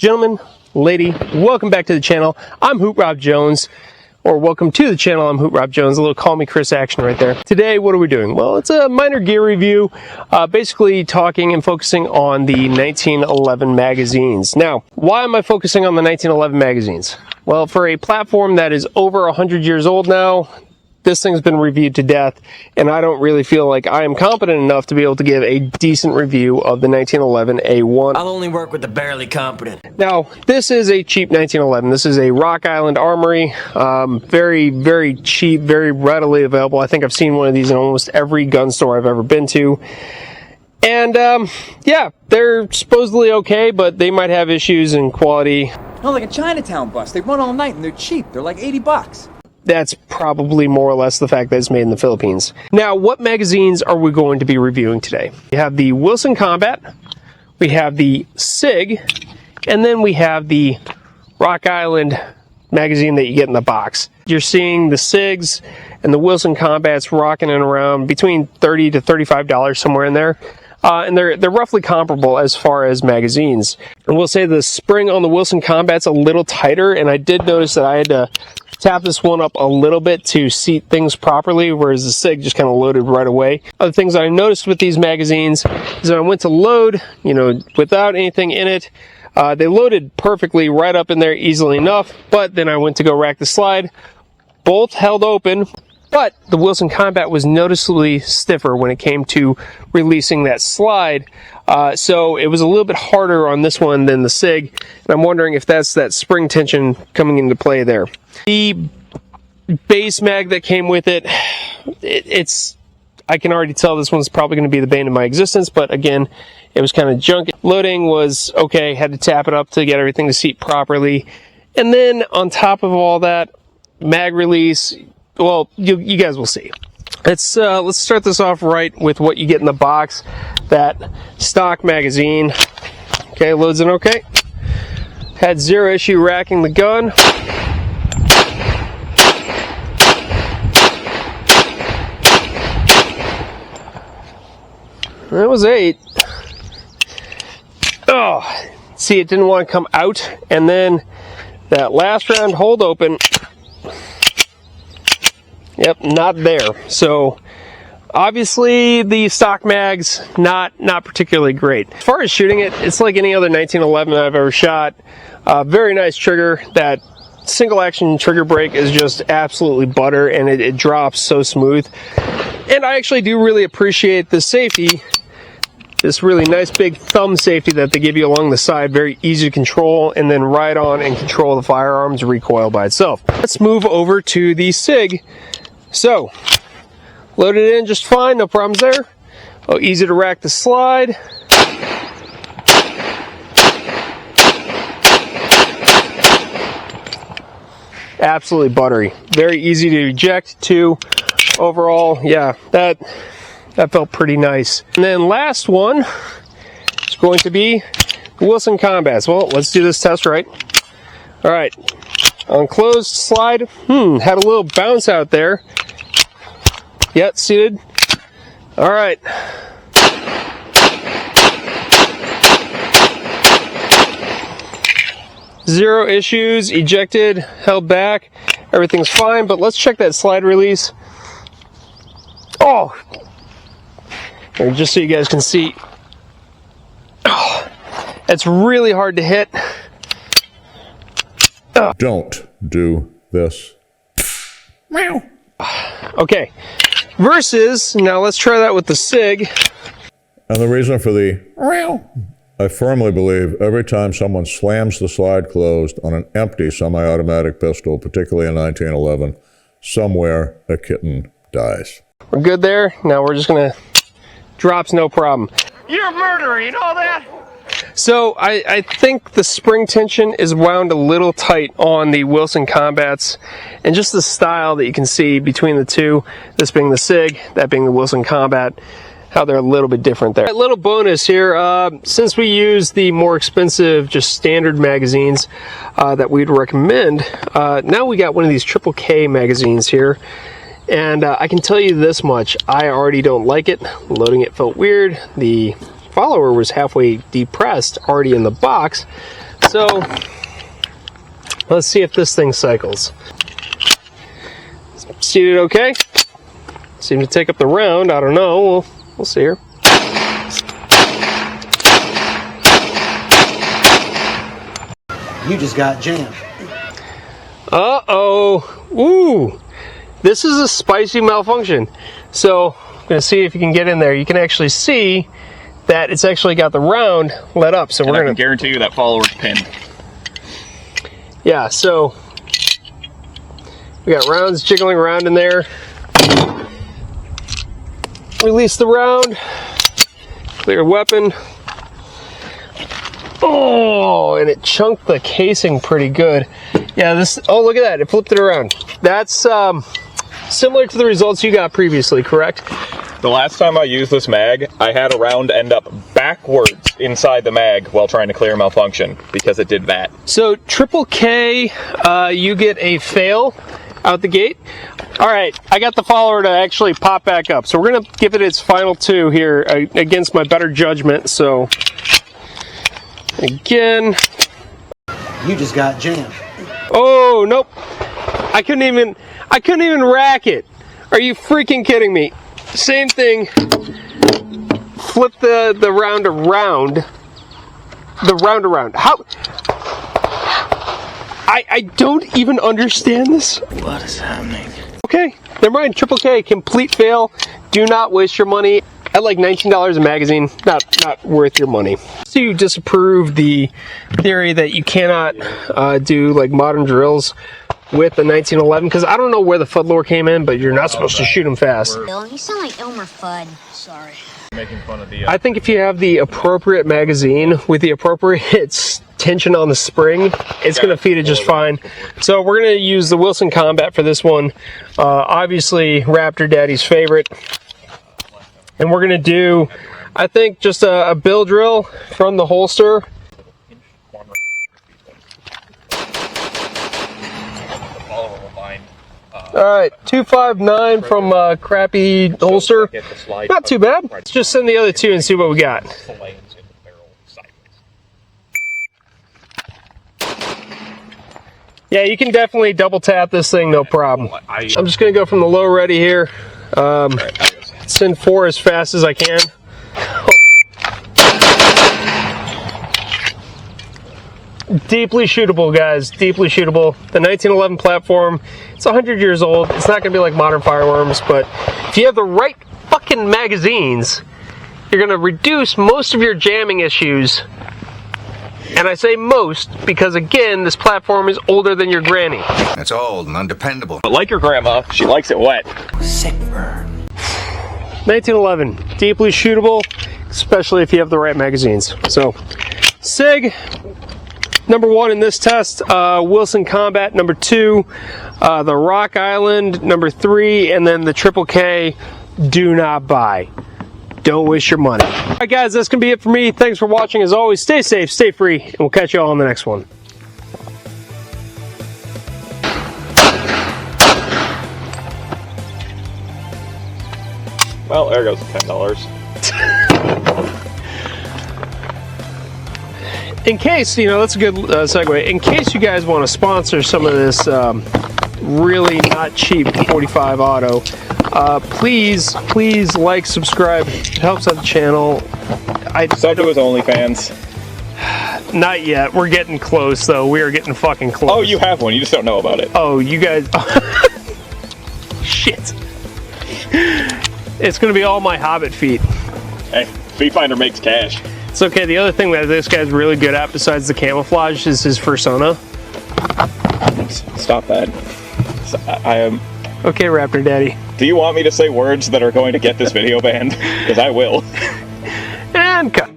Gentlemen, lady, welcome back to the channel. I'm Hoot Rob Jones, or welcome to the channel. I'm Hoot Rob Jones. A little call me Chris action right there. Today, what are we doing? Well, it's a minor gear review, basically talking and focusing on the 1911 magazines. Now, why am I focusing on the 1911 magazines? Well, for a platform that is over 100 years old now, this thing's been reviewed to death, and I don't really feel like I am competent enough to be able to give a decent review of the 1911 A1. I'll only work with the barely competent. Now, this is a cheap 1911. This is a Rock Island Armory. Very, very cheap, very readily available. I think I've seen one of these in almost every gun store I've ever been to. And, yeah, they're supposedly okay, but they might have issues in quality. No, like a Chinatown bus. They run all night and they're cheap. They're like 80 bucks. That's probably more or less the fact that it's made in the Philippines. Now, what magazines are we going to be reviewing today? We have the Wilson Combat, we have the SIG, and then we have the Rock Island magazine that you get in the box. You're seeing the SIGs and the Wilson Combats rocking in around between $30 to $35 somewhere in there. And they're roughly comparable as far as magazines. And we'll say the spring on the Wilson Combat's a little tighter, and I did notice that I had to tap this one up a little bit to seat things properly, whereas the SIG just kind of loaded right away. Other things I noticed with these magazines is when I went to load, without anything in it, they loaded perfectly right up in there easily enough, but then I went to go rack the slide, both held open, but the Wilson Combat was noticeably stiffer when it came to releasing that slide. So it was a little bit harder on this one than the SIG, and I'm wondering if that's that spring tension coming into play there. The base mag that came with it, I can already tell this one's probably going to be the bane of my existence, but again, it was kind of junk. Loading was okay, had to tap it up to get everything to seat properly. And then on top of all that, mag release, well, you guys will see. Let's start this off right with what you get in the box. That stock magazine. Okay, loads in okay. Had zero issue racking the gun. That was 8. Oh, see, it didn't want to come out, and then that last round hold open. Yep, not there. So obviously the stock mag's not particularly great. As far as shooting it, it's like any other 1911 I've ever shot. Very nice trigger. That single action trigger brake is just absolutely butter, and it drops so smooth. And I actually do really appreciate the safety. This really nice big thumb safety that they give you along the side, very easy to control, and then ride on and control the firearm's recoil by itself. Let's move over to the SIG. So, loaded in just fine, no problems there. Oh, easy to rack the slide. Absolutely buttery. Very easy to eject too. Overall, yeah, that felt pretty nice. And then last one is going to be the Wilson Combats. Well, let's do this test right. All right, on closed slide, had a little bounce out there. Yep, seated. All right. Zero issues, ejected, held back, everything's fine, but let's check that slide release. Oh, here, just so you guys can see. Oh, it's really hard to hit. Oh. Don't do this. Meow. Okay, versus, now let's try that with the SIG. And the reason for the meow, I firmly believe every time someone slams the slide closed on an empty semi-automatic pistol, particularly in 1911, somewhere a kitten dies. We're good there. Now we're just gonna, drops no problem. You're a murderer, you know that? So I think the spring tension is wound a little tight on the Wilson Combats, and just the style that you can see between the two, this being the SIG, that being the Wilson Combat, how they're a little bit different there. A little bonus here, since we use the more expensive, just standard magazines that we'd recommend, now we got one of these Triple K magazines here. And I can tell you this much, I already don't like it. Loading it felt weird. The follower was halfway depressed already in the box. So let's see if this thing cycles. Seated okay? Seem to take up the round. I don't know. We'll see here. You just got jammed. Uh-oh. Ooh. This is a spicy malfunction. So I'm going to see if you can get in there. You can actually see that it's actually got the round let up. So and we're going to guarantee you that follower's pinned. Yeah, so we got rounds jiggling around in there. Release the round. Clear weapon. Oh, and it chunked the casing pretty good. Yeah, this, oh, look at that. It flipped it around. That's similar to the results you got previously, correct? The last time I used this mag, I had a round end up backwards inside the mag while trying to clear malfunction because it did that. So, triple K, you get a fail out the gate. All right, I got the follower to actually pop back up. So we're going to give it its final two here against my better judgment. So, again. You just got jammed. Oh, nope. I couldn't even rack it. Are you freaking kidding me? Same thing. Flip the round around. The round around. How? I don't even understand this. What is happening? Okay, never mind. Triple K, complete fail. Do not waste your money. At like $19 a magazine, not worth your money. So you disapprove the theory that you cannot do like modern drills with the 1911, because I don't know where the fudd lore came in, but you're not supposed to shoot them fast. Bill, you sound like Elmer Fudd. Sorry. Making fun of the. I think if you have the appropriate magazine with the appropriate tension on the spring, it's going to feed it just fine. So we're going to use the Wilson Combat for this one. Obviously, Raptor Daddy's favorite. And we're going to do, I think, just a bill drill from the holster. Alright, 259 from crappy holster. Not too bad. Let's just send the other two and see what we got. Yeah, you can definitely double tap this thing, no problem. I'm just going to go from the low ready here. Send 4 as fast as I can. Deeply shootable, guys. Deeply shootable. The 1911 platform, it's 100 years old. It's not going to be like modern firearms, but if you have the right fucking magazines, you're going to reduce most of your jamming issues. And I say most because, again, this platform is older than your granny. It's old and undependable. But like your grandma, she likes it wet. Sick burn. 1911, deeply shootable, especially if you have the right magazines. So, SIG, number 1 in this test, Wilson Combat, number 2, the Rock Island, number 3, and then the Triple K, do not buy. Don't waste your money. All right, guys, that's going to be it for me. Thanks for watching. As always, stay safe, stay free, and we'll catch you all on the next one. Well, there goes $10. In case, that's a good segue. In case you guys want to sponsor some of this really not cheap 45 auto, please like, subscribe. It helps out the channel. Sub to his OnlyFans. Not yet. We're getting close, though. We are getting fucking close. Oh, you have one. You just don't know about it. Oh, you guys. Shit. It's going to be all my Hobbit feet. Hey, Feet Finder makes cash. It's okay. The other thing that this guy's really good at, besides the camouflage, is his fursona. Stop that. I am. Okay, Raptor Daddy. Do you want me to say words that are going to get this video banned? Because I will. And cut.